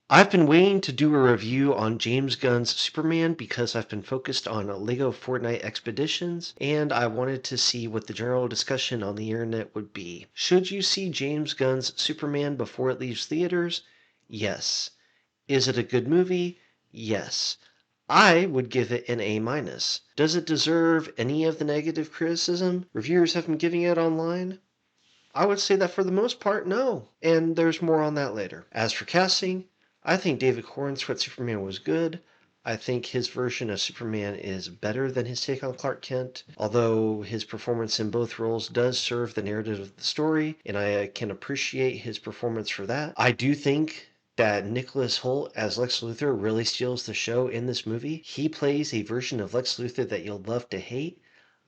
I've been waiting to do a review on James Gunn's Superman because I've been focused on LEGO Fortnite Expeditions, and I wanted to see what the general discussion on the internet would be. Should you see James Gunn's Superman before it leaves theaters? Yes. Is it a good movie? Yes. I would give it an A minus. Does it deserve any of the negative criticism reviewers have been giving it online? I would say that for the most part, no. And there's more on that later. As for casting, I think David Cornsweet Superman was good. I think his version of Superman is better than his take on Clark Kent, although his performance in both roles does serve the narrative of the story, and I can appreciate his performance for that. I do think that Nicholas Hoult as Lex Luthor really steals the show in this movie. He plays a version of Lex Luthor that you'll love to hate.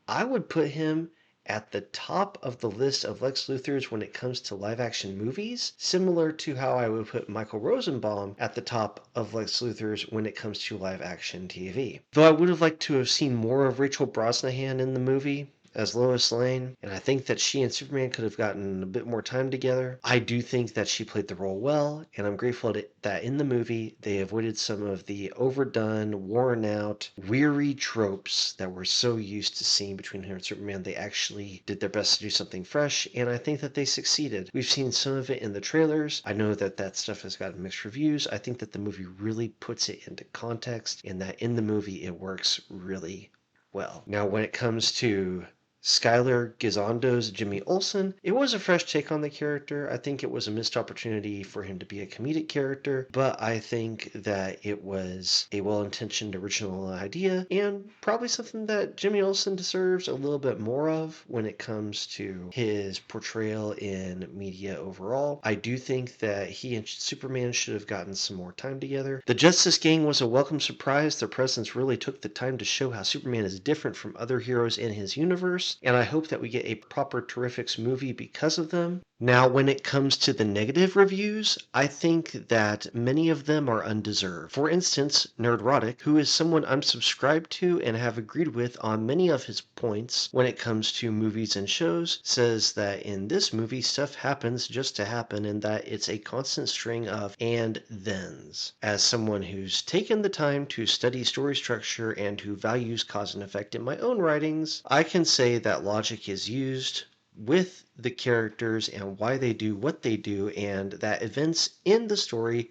I would put him at the top of the list of Lex Luthors when it comes to live action movies, similar to how I would put Michael Rosenbaum at the top of Lex Luthors when it comes to live action TV. Though I would have liked to have seen more of Rachel Brosnahan in the movie as Lois Lane, and I think that she and Superman could have gotten a bit more time together. I do think that she played the role well, and I'm grateful that in the movie they avoided some of the overdone, worn out, weary tropes that we're so used to seeing between her and Superman. They actually did their best to do something fresh, and I think that they succeeded. We've seen some of it in the trailers. I know that that stuff has gotten mixed reviews. I think that the movie really puts it into context, and that in the movie it works really well. Now, when it comes to Skylar Gizondo's Jimmy Olsen, it was a fresh take on the character. I think it was a missed opportunity for him to be a comedic character, but I think that it was a well-intentioned original idea and probably something that Jimmy Olsen deserves a little bit more of when it comes to his portrayal in media overall. I do think that he and Superman should have gotten some more time together. The Justice Gang was a welcome surprise. Their presence really took the time to show how Superman is different from other heroes in his universe, and I hope that we get a proper Terrifics movie because of them. Now, when it comes to the negative reviews, I think that many of them are undeserved. For instance, Nerdrotic, who is someone I'm subscribed to and have agreed with on many of his points when it comes to movies and shows, says that in this movie stuff happens just to happen and that it's a constant string of and thens. As someone who's taken the time to study story structure and who values cause and effect in my own writings, I can say that logic is used with the characters and why they do what they do, and that events in the story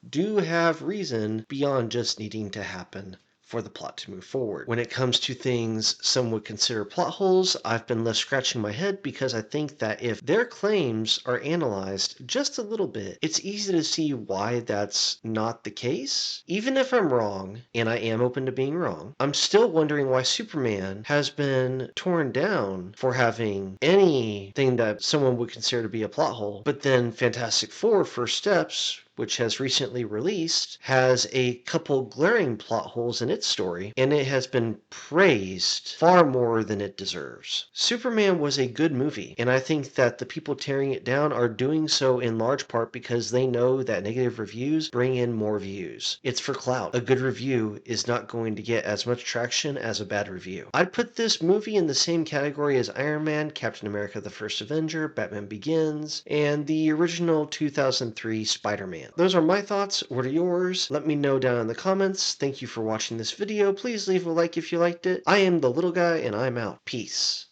do have reason beyond just needing to happen for the plot to move forward. When it comes to things some would consider plot holes, I've been left scratching my head because I think that if their claims are analyzed just a little bit, it's easy to see why that's not the case. Even if I'm wrong, and I am open to being wrong, I'm still wondering why Superman has been torn down for having anything that someone would consider to be a plot hole, but then Fantastic Four First Steps, which has recently released, has a couple glaring plot holes in its story, and it has been praised far more than it deserves. Superman was a good movie, and I think that the people tearing it down are doing so in large part because they know that negative reviews bring in more views. It's for clout. A good review is not going to get as much traction as a bad review. I'd put this movie in the same category as Iron Man, Captain America the First Avenger, Batman Begins, and the original 2003 Spider-Man. Those are my thoughts. What are yours? Let me know down in the comments. Thank you for watching this video. Please leave a like if you liked it. I am the little guy, and I'm out. Peace.